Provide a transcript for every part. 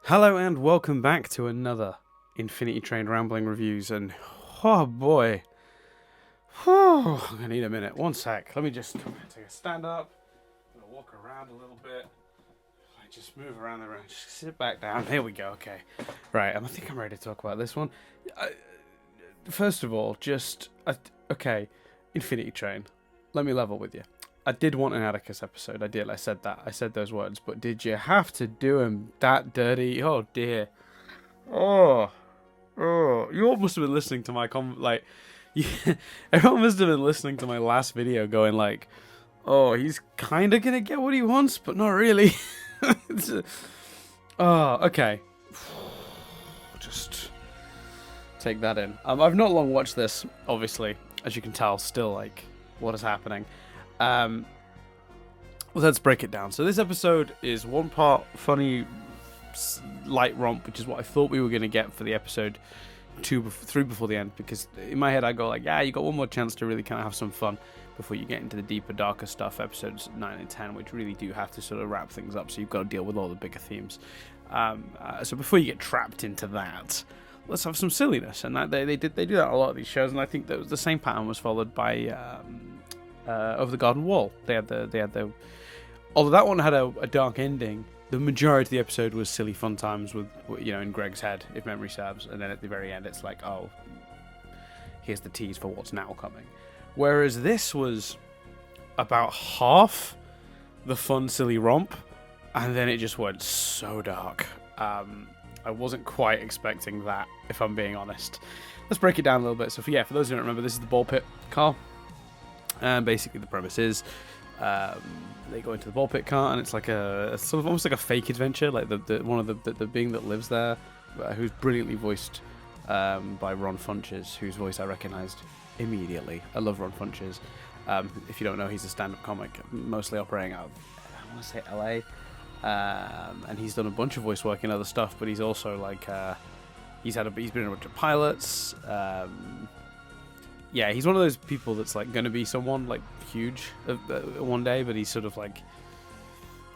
Hello and welcome back to another Infinity Train Rambling Reviews, and oh boy, I'm gonna need a minute. One sec, let me just take a stand up, I'm gonna walk around a little bit, like just move around the room, just sit back down, here we go, okay. Right, I think I'm ready to talk about this one. First of all, okay, Infinity Train, let me level with you. I did want an Atticus episode. I did. I said that. I said those words. But did you have to do him that dirty? Oh dear. Oh. You all must have been listening to my everyone must have been listening to my last video, going like, "Oh, he's kind of gonna get what he wants, but not really." Okay. Just take that in. I've not long watched this, obviously, as you can tell. Still, like, what is happening? Well, let's break it down. So this episode is one part funny, light romp, which is what I thought we were going to get for the episode 3 before the end, because in my head I go like, yeah, you got one more chance to really kind of have some fun before you get into the deeper, darker stuff, episodes 9 and 10, which really do have to sort of wrap things up, so you've got to deal with all the bigger themes. So before you get trapped into that, let's have some silliness, and that they do that a lot of these shows, and I think that the same pattern was followed by Over the Garden Wall. They had the although that one had a dark ending, the majority of the episode was silly fun times with, in Greg's head, if memory serves, and then at the very end it's like, oh, here's the tease for what's now coming. Whereas this was about half the fun silly romp, and then it just went so dark. I wasn't quite expecting that, if I'm being honest. Let's break it down a little bit. So for those who don't remember, this is the ball pit car. And basically the premise is they go into the ball pit car, and it's like a sort of almost like a fake adventure, like the one of the being that lives there, who's brilliantly voiced by Ron Funches, whose voice I recognized immediately. I love Ron Funches. If you don't know, he's a stand-up comic, mostly operating out of, I want to say, LA, and he's done a bunch of voice work in other stuff, but he's also like he's been in a bunch of pilots. Yeah, he's one of those people that's like going to be someone like huge one day, but he's sort of like,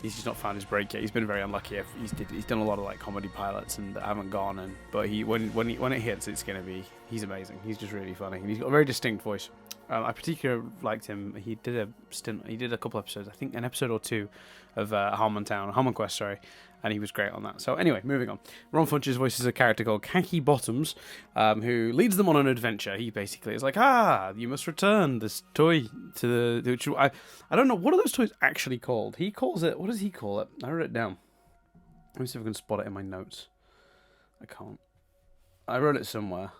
he's just not found his break yet. He's been very unlucky. He's done a lot of like comedy pilots and haven't gone. But when it hits, it's gonna be, he's amazing. He's just really funny, and he's got a very distinct voice. I particularly liked him. He did a couple episodes, I think an episode or two of Harmon Quest, sorry, and he was great on that. So anyway, moving on. Ron Funches voices a character called Khaki Bottoms, who leads them on an adventure. He basically is like, you must return this toy to the... Which I don't know, what are those toys actually called? He calls it... What does he call it? I wrote it down. Let me see if I can spot it in my notes. I can't. I wrote it somewhere.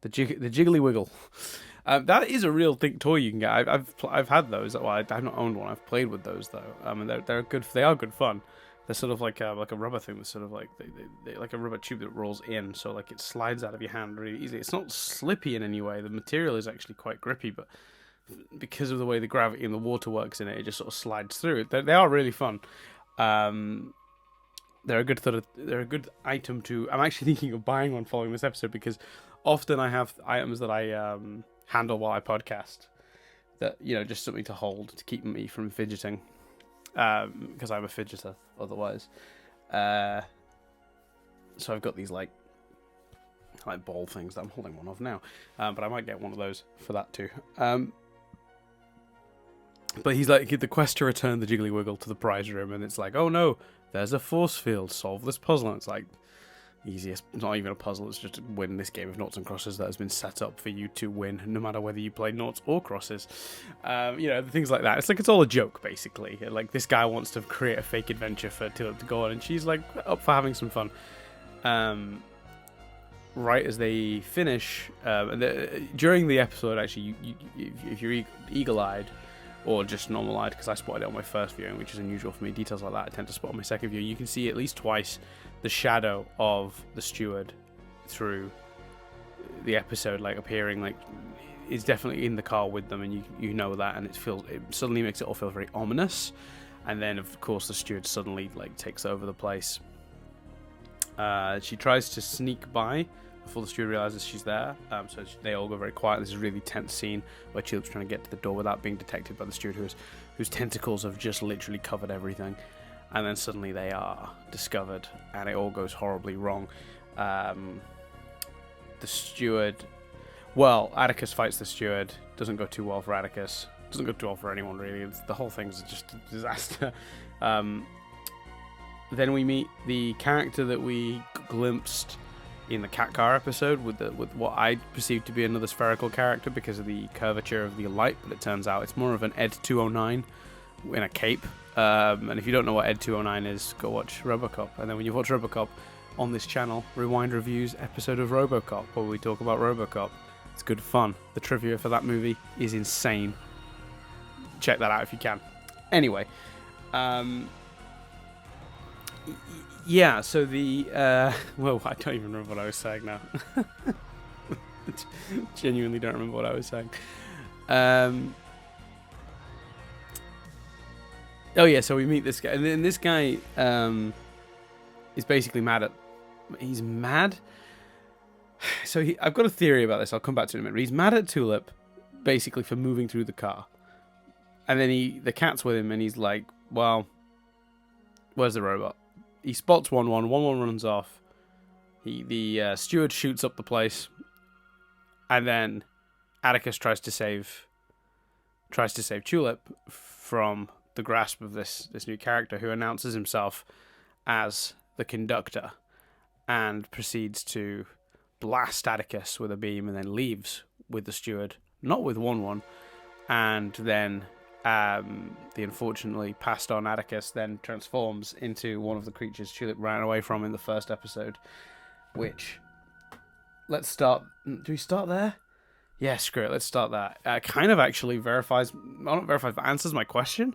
The Jiggly Wiggle. That is a real toy you can get. I've had those. Well, I've not owned one. I've played with those though. And they're good. They are good fun. They're sort of like a rubber thing that's sort of like they like a rubber tube that rolls in, so like it slides out of your hand really easily. It's not slippy in any way. The material is actually quite grippy, but because of the way the gravity and the water works in it, it just sort of slides through. They are really fun. They're a good item to... I'm actually thinking of buying one following this episode, because often I have items that I handle while I podcast that, just something to hold to keep me from fidgeting, because I'm a fidgeter otherwise. So I've got these like ball things that I'm holding one of now, but I might get one of those for that too. But he's like, the quest to return the Jiggly Wiggle to the prize room, and it's like, oh no, there's a force field, solve this puzzle. And it's like, easiest, not even a puzzle, it's just to win this game of noughts and crosses that has been set up for you to win, no matter whether you play noughts or crosses. Things like that. It's all a joke, basically. Like, this guy wants to create a fake adventure to go on, and she's like up for having some fun. Right as they finish, during the episode, actually, if you're eagle-eyed, or just normal-eyed, because I spotted it on my first viewing, which is unusual for me. Details like that I tend to spot on my second viewing. You can see at least twice the shadow of the steward through the episode, like appearing, like is definitely in the car with them, and you know that, and it suddenly makes it all feel very ominous. And then of course the steward suddenly like takes over the place. She tries to sneak by before the steward realizes she's there. So they all go very quiet. This is a really tense scene where Tulip's trying to get to the door without being detected by the steward, whose tentacles have just literally covered everything. And then suddenly they are discovered, and it all goes horribly wrong. The steward... Well, Atticus fights the steward. Doesn't go too well for Atticus. Doesn't go too well for anyone, really. The whole thing's just a disaster. Then we meet the character that we glimpsed in the cat car episode with what I perceived to be another spherical character because of the curvature of the light, but it turns out it's more of an Ed 209 in a cape. And if you don't know what Ed 209 is, go watch RoboCop. And then when you watch RoboCop on this channel, Rewind Reviews episode of RoboCop, where we talk about RoboCop. It's good fun. The trivia for that movie is insane. Check that out if you can. Anyway, yeah, so the... well, I don't even remember what I was saying now. Genuinely don't remember what I was saying. Oh, yeah, so we meet this guy. And then this guy is basically mad at... He's mad? So I've got a theory about this. I'll come back to it in a minute. He's mad at Tulip, basically, for moving through the car. And then the cat's with him, and he's like, well, where's the robot? He spots 1-1. 1-1 runs off. The steward shoots up the place. And then Atticus tries to save Tulip from the grasp of this new character, who announces himself as the conductor and proceeds to blast Atticus with a beam and then leaves with the steward, not with 1-1. And then the unfortunately passed on Atticus then transforms into one of the creatures Tulip ran away from in the first episode, which... Let's start... Do we start there? Yeah, screw it, let's start that. Kind of actually verifies... Well, not verifies, but answers my question.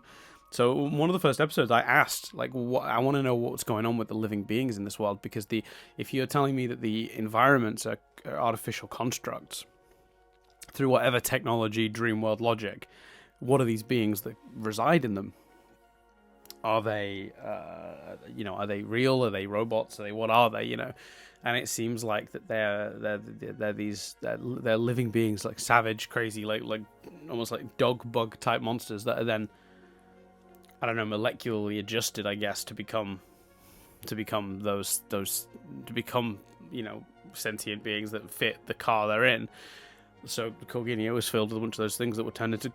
So one of the first episodes I asked, like, I want to know what's going on with the living beings in this world, because if you're telling me that the environments are artificial constructs, through whatever technology, dream world logic, what are these beings that reside in them? Are they, are they real? Are they robots? What are they? And it seems like that they're living beings, like savage, crazy, like almost like dog bug type monsters that are then, I don't know, molecularly adjusted, I guess, to become sentient beings that fit the car they're in. So Corginia was filled with a bunch of those things that were turned into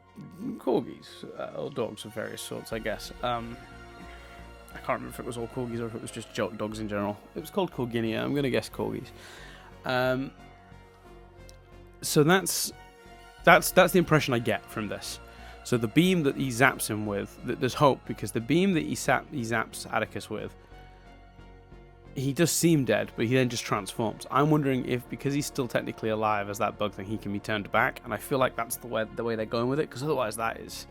corgis, or dogs of various sorts, I guess. I can't remember if it was all corgis or if it was just dogs in general. It was called Corginia. I'm going to guess corgis. So that's the impression I get from this. So the beam that he zaps him with, there's hope, because the beam that he zaps Atticus with, he does seem dead, but he then just transforms. I'm wondering if, because he's still technically alive as that bug thing, he can be turned back, and I feel like that's the way they're going with it, because otherwise that is...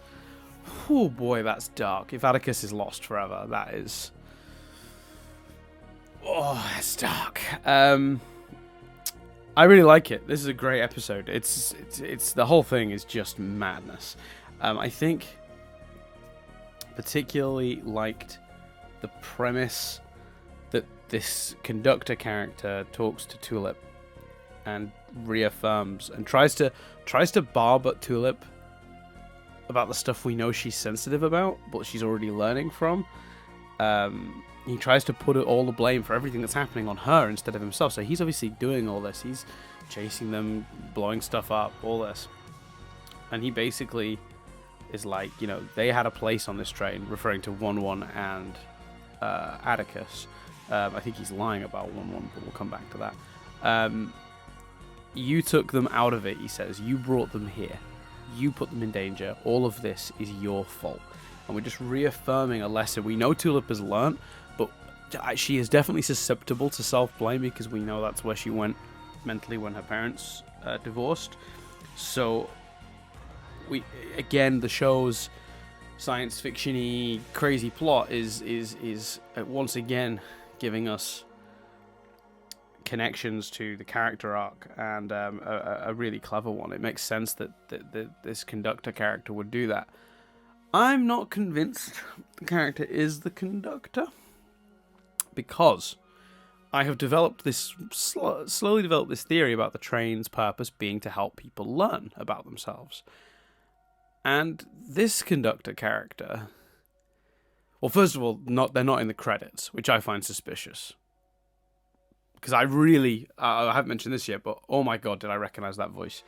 Oh boy, that's dark. If Atticus is lost forever, that is... Oh, that's dark. I really like it. This is a great episode. It's the whole thing is just madness. I think particularly liked the premise that this conductor character talks to Tulip and reaffirms and tries to barb at Tulip about the stuff we know she's sensitive about, but she's already learning from. He tries to put all the blame for everything that's happening on her instead of himself. So he's obviously doing all this. He's chasing them, blowing stuff up, all this. And he basically is like, they had a place on this train, referring to 1-1 and Atticus. I think he's lying about 1-1, but we'll come back to that. You took them out of it, he says. You brought them here. You put them in danger. All of this is your fault. And we're just reaffirming a lesson we know Tulip has learnt, but she is definitely susceptible to self-blame, because we know that's where she went mentally when her parents divorced. So, the show's science fiction-y crazy plot is once again giving us connections to the character arc, and a really clever one. It makes sense that this conductor character would do that. I'm not convinced the character is the conductor, because I have developed this slowly developed this theory about the train's purpose being to help people learn about themselves. And this conductor character, well, first of all, they're not in the credits, which I find suspicious. Because I haven't mentioned this yet, but oh my god, did I recognize that voice?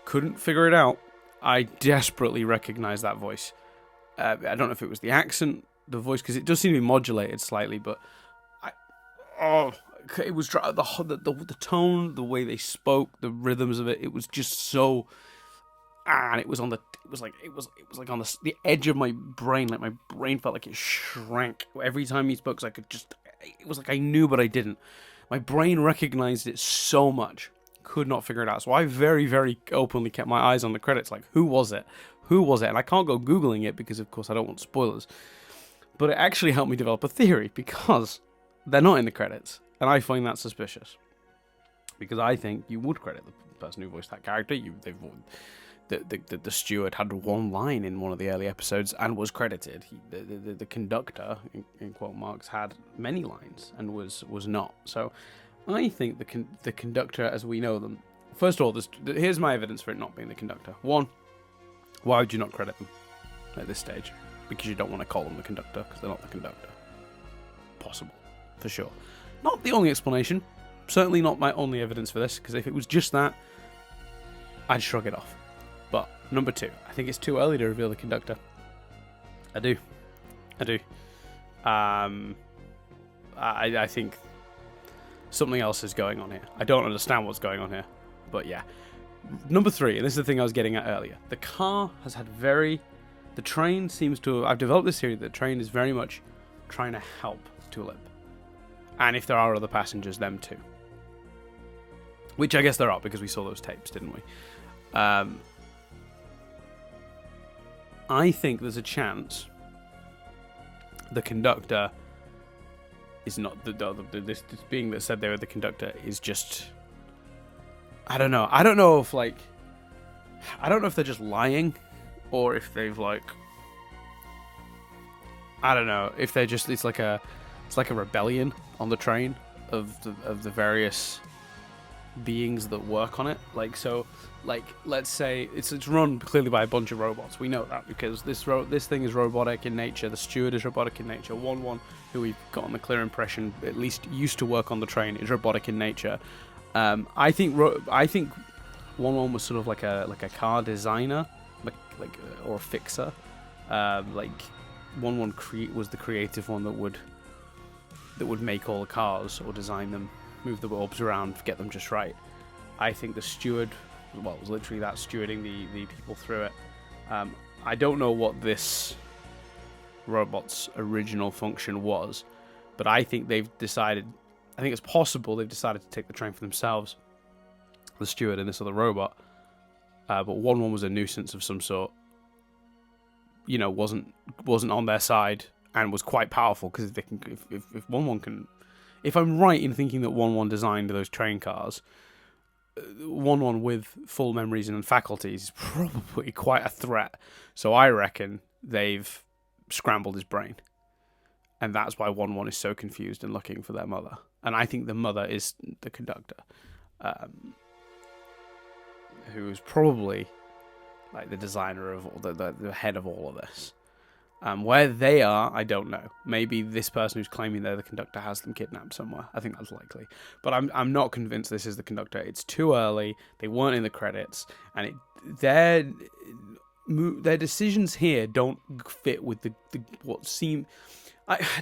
Couldn't figure it out. I desperately recognized that voice. I don't know if it was the accent, the voice, because it does seem to be modulated slightly, but it was the tone, the way they spoke, the rhythms of it. It was just so, and it was on the edge of my brain. Like my brain felt like it shrank every time he spoke. So it was like I knew, but I didn't. My brain recognized it so much, could not figure it out. So I very, very openly kept my eyes on the credits. Like, who was it? Who was it? And I can't go Googling it because, of course, I don't want spoilers. But it actually helped me develop a theory because they're not in the credits. And I find that suspicious. Because I think you would credit the person who voiced that character. The steward had one line in one of the early episodes and was credited. The conductor, in quote marks, had many lines and was not. So I think the conductor, as we know them... First of all, here's my evidence for it not being the conductor. One, why would you not credit them at this stage? Because you don't want to call them the conductor, because they're not the conductor. Possible, for sure. Not the only explanation. Certainly not my only evidence for this, because if it was just that, I'd shrug it off. But number two, I think it's too early to reveal the conductor. I do. I think something else is going on here. I don't understand what's going on here, but yeah. Number three, and this is the thing I was getting at earlier. The car has had the train seems to... I've developed this theory that the train is very much trying to help Tulip. And if there are other passengers, them too. Which I guess there are, because we saw those tapes, didn't we? I think there's a chance the conductor is not this being that said they were the conductor is just... I don't know. I don't know if they're just lying, or if they've I don't know if they're just it's like a rebellion on the train of the various beings that work on it. Let's say it's run clearly by a bunch of robots. We know that because this thing is robotic in nature. The steward is robotic in nature. One who we've gotten the clear impression at least used to work on the train is robotic in nature. I think One was sort of like a car designer, or a fixer. One was the creative one that would make all the cars or design them, move the orbs around, get them just right. I think the steward, it was literally that, stewarding the people through it. I don't know what this robot's original function was, but I think it's possible they've decided to take the train for themselves, the steward and this other robot. But one was a nuisance of some sort. Wasn't on their side and was quite powerful, because if one can, if I'm right in thinking that one designed those train cars, one with full memories and faculties is probably quite a threat. So I reckon they've scrambled his brain, and that's why one is so confused and looking for their mother. And I think the mother is the conductor, who is probably the designer of the head of all of this. Where they are, I don't know. Maybe this person who's claiming they're the conductor has them kidnapped somewhere. I think that's likely. But I'm not convinced this is the conductor. It's too early. They weren't in the credits. And their decisions here don't fit with what seem...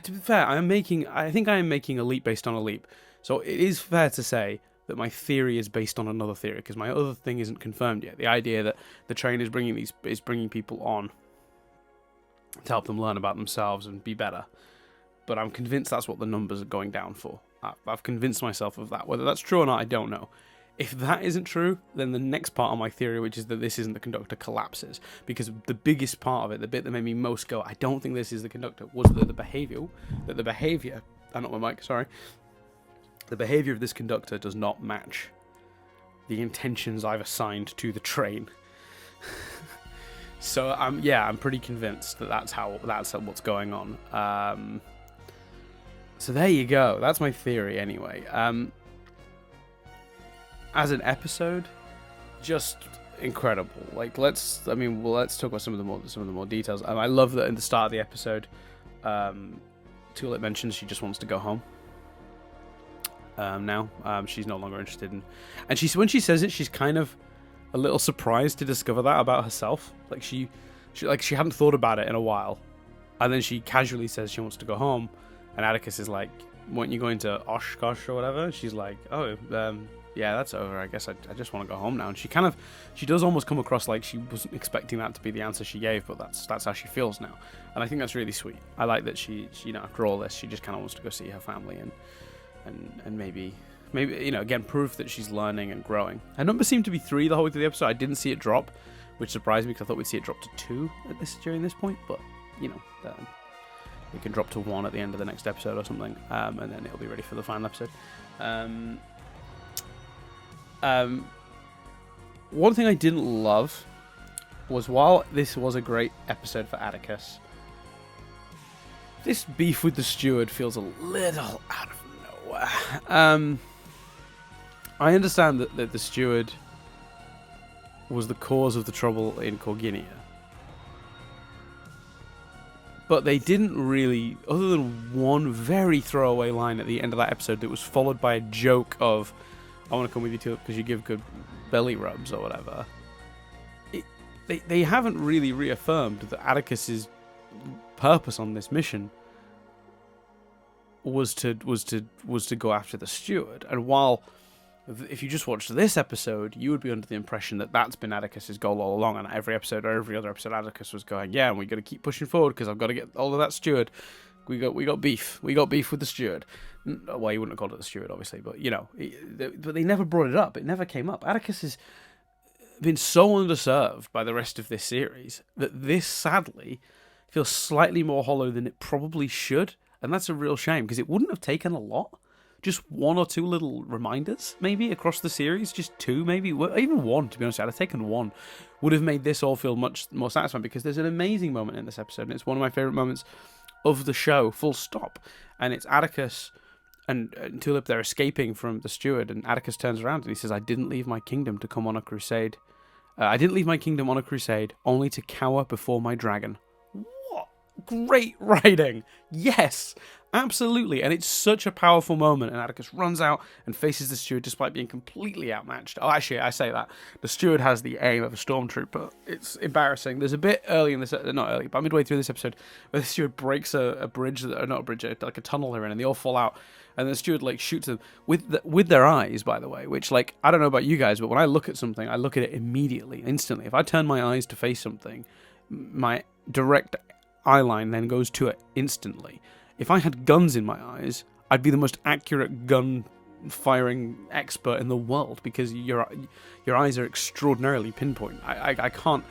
to be fair, I think I am making a leap based on a leap. So it is fair to say that my theory is based on another theory, because my other thing isn't confirmed yet. The idea that the train is bringing people on to help them learn about themselves and be better. But I'm convinced that's what the numbers are going down for. I've convinced myself of that. Whether that's true or not, I don't know. If that isn't true, then the next part of my theory, which is that this isn't the conductor, collapses. Because the biggest part of it, the bit that made me most go, I don't think this is the conductor, was that the behaviour, not my mic, sorry. The behaviour of this conductor does not match the intentions I've assigned to the train. So I'm pretty convinced that that's what's going on. So there you go. That's my theory anyway. As an episode, just incredible. Like let's talk about some of the more details. I love that in the start of the episode, Tulip mentions she just wants to go home. Now she's no longer interested in, and when she says it, she's kind of a little surprised to discover that about herself. Like she hadn't thought about it in a while, and then she casually says she wants to go home, and Atticus is like, "Weren't you going to Oshkosh or whatever?" She's like, "Oh, yeah, that's over. I guess I just want to go home now." And she does almost come across like she wasn't expecting that to be the answer she gave, but that's how she feels now, and I think that's really sweet. I like that she after all this, she just kind of wants to go see her family and maybe again proof that she's learning and growing. Her number seemed to be 3 the whole way through the episode. I didn't see it drop, which surprised me because I thought we'd see it drop to 2 during this point, but it can drop to 1 at the end of the next episode or something, and then it'll be ready for the final episode. One thing I didn't love was, while this was a great episode for Atticus, this beef with the steward feels a little out of nowhere. I understand that the steward was the cause of the trouble in Corginia, but they didn't really, other than one very throwaway line at the end of that episode that was followed by a joke of, "I want to come with you too because you give good belly rubs," or whatever. They haven't really reaffirmed that Atticus's purpose on this mission was to go after the steward. And while if you just watched this episode, you would be under the impression that that's been Atticus's goal all along, and every episode or every other episode, Atticus was going, "Yeah, and we got to keep pushing forward because I've got to get all of that steward. We got beef. We got beef with the steward." Well, you wouldn't have called it the steward, obviously, but but they never brought it up. It never came up. Atticus has been so underserved by the rest of this series that this, sadly, feels slightly more hollow than it probably should, and that's a real shame because it wouldn't have taken a lot. Just 1 or 2 little reminders, maybe, across the series. Just 2, maybe. Even 1, to be honest. I'd have taken 1. Would have made this all feel much more satisfying, because there's an amazing moment in this episode, and it's one of my favourite moments of the show, full stop. And it's Atticus and Tulip, they're escaping from the steward, and Atticus turns around and he says, "I didn't leave my kingdom to come on a crusade. I didn't leave my kingdom on a crusade, only to cower before my dragon." What great writing! Yes! Absolutely, and it's such a powerful moment, and Atticus runs out and faces the steward despite being completely outmatched. Oh, actually, I say that. The steward has the aim of a stormtrooper. It's embarrassing. There's a bit early in this, not early, but midway through this episode, where the steward breaks a bridge, or not a bridge, like a tunnel they're in, and they all fall out, and the steward, shoots them with their eyes, by the way, which, I don't know about you guys, but when I look at something, I look at it immediately, instantly. If I turn my eyes to face something, my direct eye line then goes to it instantly. If I had guns in my eyes, I'd be the most accurate gun firing expert in the world, because your eyes are extraordinarily pinpoint. I can't.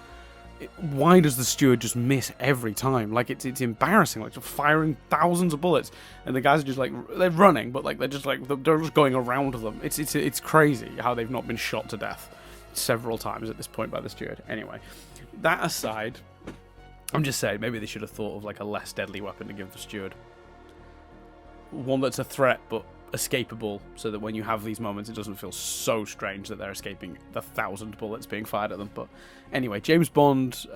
Why does the steward just miss every time? It's embarrassing. Firing thousands of bullets, and the guys are just they're running, but they're just going around them. It's crazy how they've not been shot to death several times at this point by the steward. Anyway, that aside, I'm just saying maybe they should have thought of a less deadly weapon to give the steward. One that's a threat but escapable, so that when you have these moments it doesn't feel so strange that they're escaping the 1,000 bullets being fired at them. But anyway, James Bond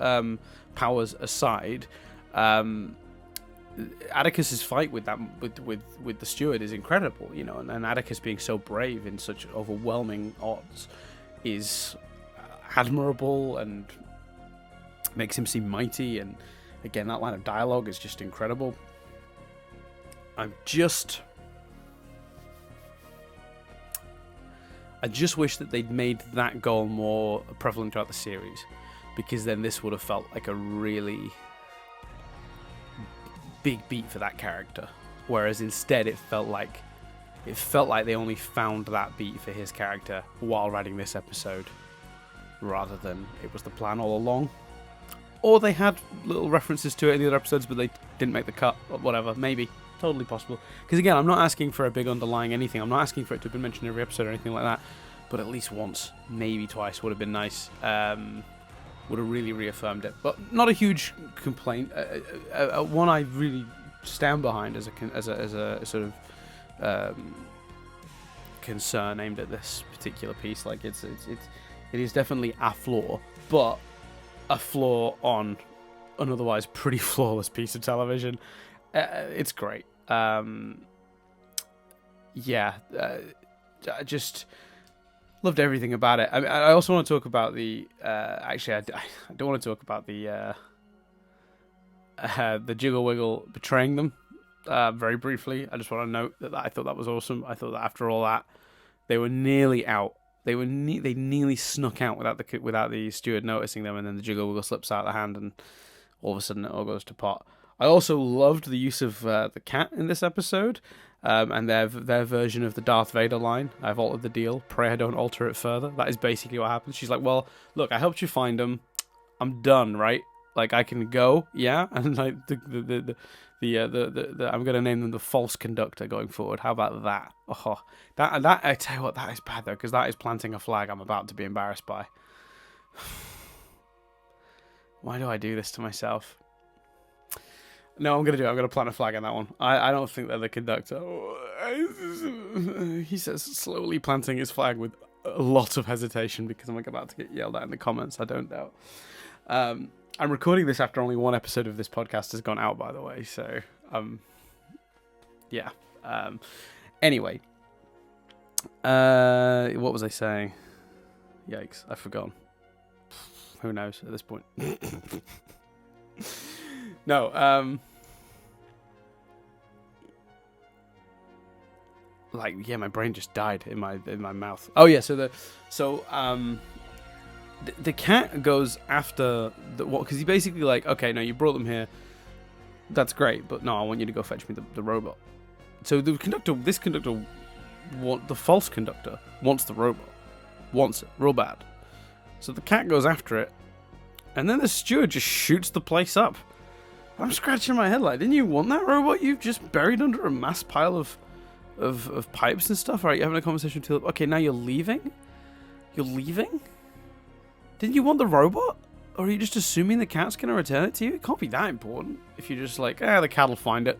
powers aside, Atticus's fight with the steward is incredible, and Atticus being so brave in such overwhelming odds is admirable and makes him seem mighty. And again, that line of dialogue is just incredible. I just wish that they'd made that goal more prevalent throughout the series, because then this would have felt like a really big beat for that character. Whereas instead it felt like they only found that beat for his character while writing this episode, rather than it was the plan all along. Or they had little references to it in the other episodes, but they didn't make the cut, or whatever. Maybe. Totally possible. Because again, I'm not asking for a big underlying anything. I'm not asking for it to have been mentioned in every episode or anything like that. But at least once, maybe twice, would have been nice. Would have really reaffirmed it. But not a huge complaint. One I really stand behind as a sort of concern aimed at this particular piece. Like it is definitely a flaw, but a flaw on an otherwise pretty flawless piece of television. It's great. I just loved everything about it. I mean, I also want to talk about the. Actually, I don't want to talk about the Jiggle Wiggle betraying them. Very briefly, I just want to note that I thought that was awesome. I thought that after all that, they were nearly out. They nearly snuck out without the steward noticing them, and then the Jiggle Wiggle slips out of the hand, and all of a sudden it all goes to pot. I also loved the use of the cat in this episode, and their version of the Darth Vader line. I've altered the deal. Pray I don't alter it further. That is basically what happens. She's like, well, look, I helped you find them. I'm done, right? Like, I can go, yeah? And like the I'm gonna name them the false conductor going forward. How about that? Oh, that I tell you what, that is bad though, because that is planting a flag I'm about to be embarrassed by. Why do I do this to myself? No, I'm gonna plant a flag on that one. I don't think they're the conductor. He says, slowly planting his flag with a lot of hesitation, because I'm about to get yelled at in the comments, I don't doubt. I'm recording this after only one episode of this podcast has gone out, by the way, so, yeah. Anyway. What was I saying? Yikes, I've forgotten. Who knows at this point? No, like, yeah, my brain just died in my mouth. Oh yeah, the cat goes after because he basically like, okay, no, you brought them here, that's great, but no, I want you to go fetch me the robot. So the false conductor wants the robot, wants it real bad. So the cat goes after it, and then the steward just shoots the place up. I'm scratching my head like, didn't you want that robot? You've just buried under a mass pile of pipes and stuff. All right, you're having a conversation with Tulip. Okay, now you're leaving? You're leaving? Didn't you want the robot? Or are you just assuming the cat's going to return it to you? It can't be that important if you're just like, the cat will find it.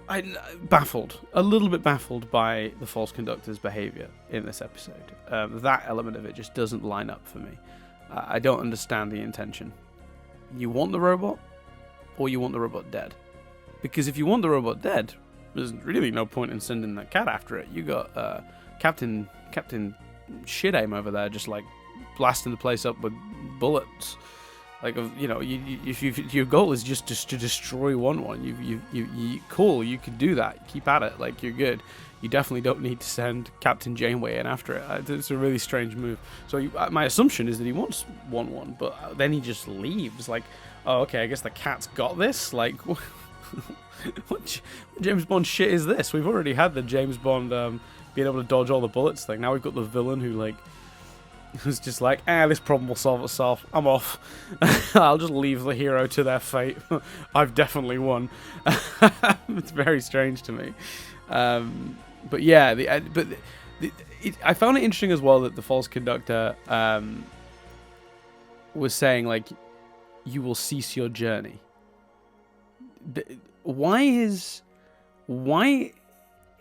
I'm baffled. A little bit baffled by the false conductor's behavior in this episode. That element of it just doesn't line up for me. I don't understand the intention. You want the robot? Or you want the robot dead? Because if you want the robot dead, there's really no point in sending that cat after it. You got Captain Shit Aim over there, just like blasting the place up with bullets. Like, you know, if your goal is just to destroy one, you cool, you can do that. Keep at it, like, you're good. You definitely don't need to send Captain Janeway in after it. It's a really strange move. So my assumption is that he wants one, but then he just leaves. Like, oh, okay, I guess the cat's got this? Like, what James Bond shit is this? We've already had the James Bond being able to dodge all the bullets thing. Now we've got the villain who's just like, this problem will solve itself. I'm off. I'll just leave the hero to their fate. I've definitely won. It's very strange to me. But yeah, I found it interesting as well that the false conductor was saying, like, you will cease your journey. Why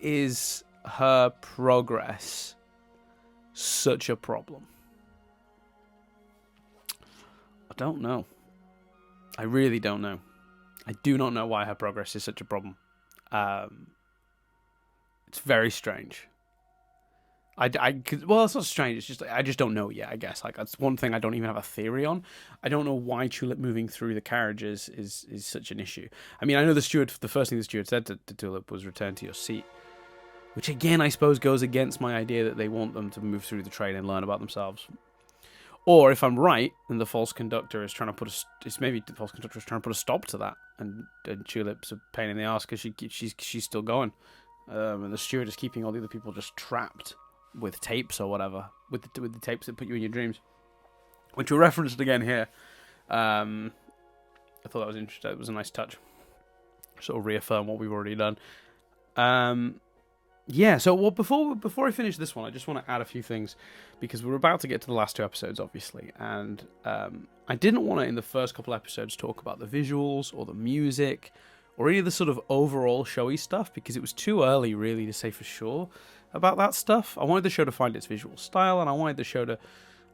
is her progress such a problem? I don't know. I really don't know. I do not know why her progress is such a problem. It's very strange. Well, it's not strange. It's just I just don't know yet. I guess like that's one thing I don't even have a theory on. I don't know why Tulip moving through the carriages is such an issue. I mean, I know the first thing the steward said to Tulip was "return to your seat," which again I suppose goes against my idea that they want them to move through the train and learn about themselves. Or if I'm right, then the false conductor is trying to put a stop to that, and Tulip's a pain in the ass because she's still going, and the steward is keeping all the other people just trapped with tapes or whatever, with the tapes that put you in your dreams, which were referenced again here. I thought that was interesting. It was a nice touch, sort of reaffirm what we've already done. Yeah, so before I finish this one, I just want to add a few things, because we're about to get to the last two episodes, obviously, and I didn't want to, in the first couple episodes, talk about the visuals or the music or any of the sort of overall showy stuff, because it was too early really to say for sure about that stuff. I wanted the show to find its visual style, and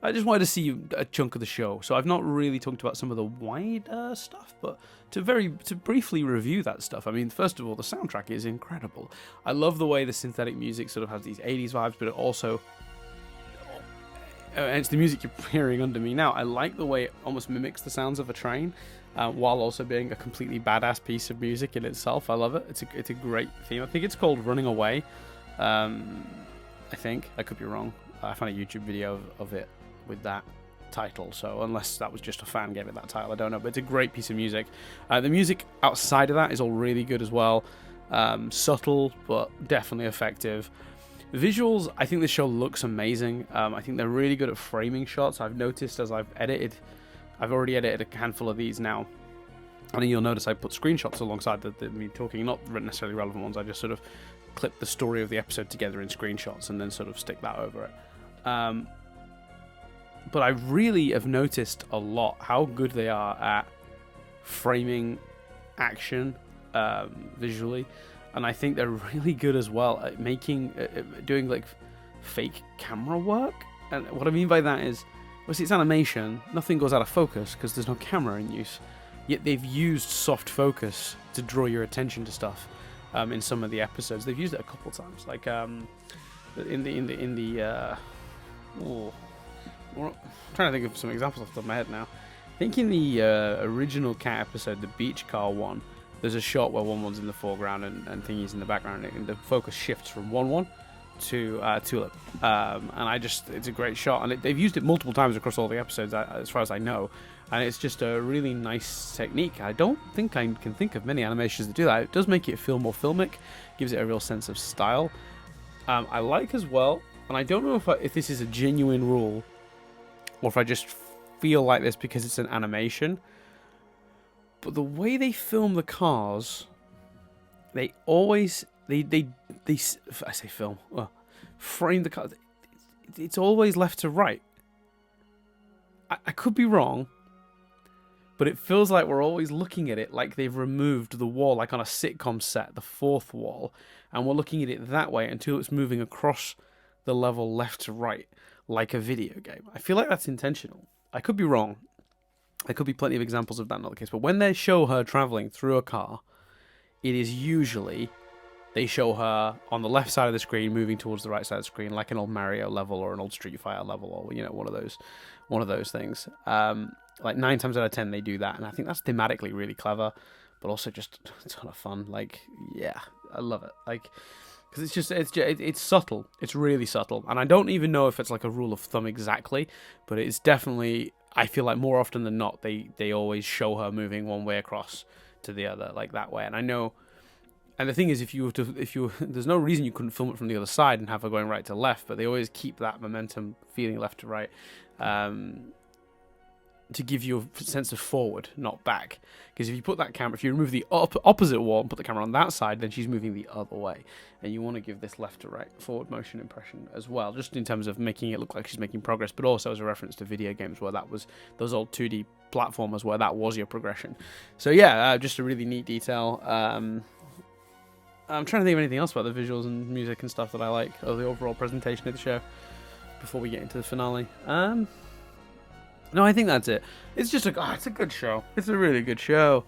I just wanted to see a chunk of the show. So I've not really talked about some of the wider stuff, but to briefly review that stuff. I mean, first of all, the soundtrack is incredible. I love the way the synthetic music sort of has these 80s vibes, but it also, and it's the music you're hearing under me now, I like the way it almost mimics the sounds of a train, while also being a completely badass piece of music in itself. I love it. It's a great theme. I think it's called Running Away. I think. I could be wrong. I found a YouTube video of it with that title, so unless that was just a fan gave it that title, I don't know, but it's a great piece of music. The music outside of that is all really good as well. Subtle, but definitely effective. Visuals, I think this show looks amazing. I think they're really good at framing shots. I've noticed as I've already edited a handful of these now, and then you'll notice I put screenshots alongside me talking, not necessarily relevant ones. I just sort of clip the story of the episode together in screenshots and then sort of stick that over it. But I really have noticed a lot how good they are at framing action visually, and I think they're really good as well at doing like fake camera work. And what I mean by that is, obviously it's animation, nothing goes out of focus because there's no camera in use, yet they've used soft focus to draw your attention to stuff. In some of the episodes they've used it a couple times, like I'm trying to think of some examples off the top of my head now. I think in the original Cat episode, the beach car one, there's a shot where 1-1's in the foreground and Thingy's in the background, and the focus shifts from 1-1 to Tulip. And it's a great shot, and they've used it multiple times across all the episodes, as far as I know. And it's just a really nice technique. I don't think I can think of many animations that do that. It does make it feel more filmic, gives it a real sense of style. I like as well, and I don't know if this is a genuine rule, or if I just feel like this because it's an animation, but the way they film the cars, they always frame the car. It's always left to right. I could be wrong, but it feels like we're always looking at it like they've removed the wall, like on a sitcom set, the fourth wall, and we're looking at it that way until it's moving across the level left to right, like a video game. I feel like that's intentional. I could be wrong. There could be plenty of examples of that not the case, but when they show her traveling through a car, it is usually they show her on the left side of the screen moving towards the right side of the screen, like an old Mario level or an old Street Fighter level, or one of those things. Like 9 times out of 10 they do that, and I think that's thematically really clever, but also just a ton of fun. Like, yeah, I love it. Like, because it's subtle. It's really subtle, and I don't even know if it's like a rule of thumb exactly, but it's definitely, I feel like more often than not they always show her moving one way across to the other, like that way. And I know, and the thing is, if you there's no reason you couldn't film it from the other side and have her going right to left, but they always keep that momentum feeling left to right, to give you a sense of forward, not back. Because if you put that camera, if you remove the opposite wall and put the camera on that side, then she's moving the other way. And you want to give this left to right forward motion impression as well, just in terms of making it look like she's making progress, but also as a reference to video games where that was those old 2D platformers where that was your progression. So yeah, just a really neat detail. I'm trying to think of anything else about the visuals and music and stuff that I like, or the overall presentation of the show, before we get into the finale. No, I think that's it. It's just it's a good show. It's a really good show.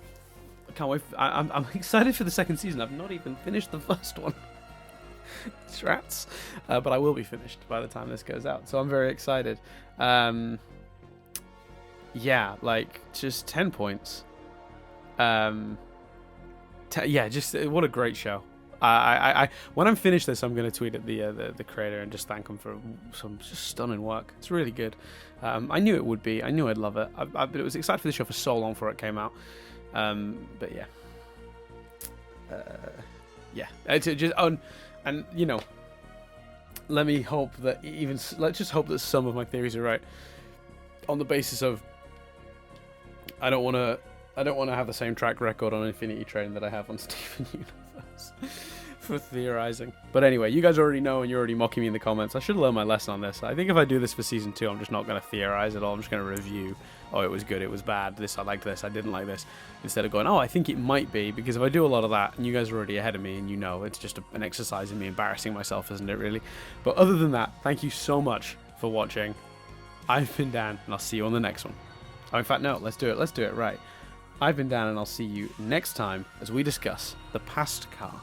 I can't wait. I'm excited for the second season. I've not even finished the first one. Strats. But I will be finished by the time this goes out. So I'm very excited. Yeah, like, just 10 points. Just what a great show. I when I'm finished this, I'm going to tweet at the creator and just thank him for some just stunning work. It's really good. I knew it would be. I knew I'd love it. But it was excited for the show for so long before it came out. But yeah, It's just and let me hope that let's just hope that some of my theories are right. On the basis of, I don't want to have the same track record on Infinity Train that I have on Steven Universe for theorizing. But anyway, you guys already know, and you're already mocking me in the comments. I should have learned my lesson on this. I think if I do this for season 2, I'm just not going to theorize at all. I'm just going to review oh, it was good, it was bad, this, I liked this, I didn't like this, instead of going, oh, I think it might be, because if I do a lot of that, and you guys are already ahead of me, and you know, it's just an exercise in me embarrassing myself, isn't it, really? But other than that, thank you so much for watching. I've been Dan, and I'll see you on the next one. Oh, in fact, no, let's do it right. I've been Dan, and I'll see you next time as we discuss the past car.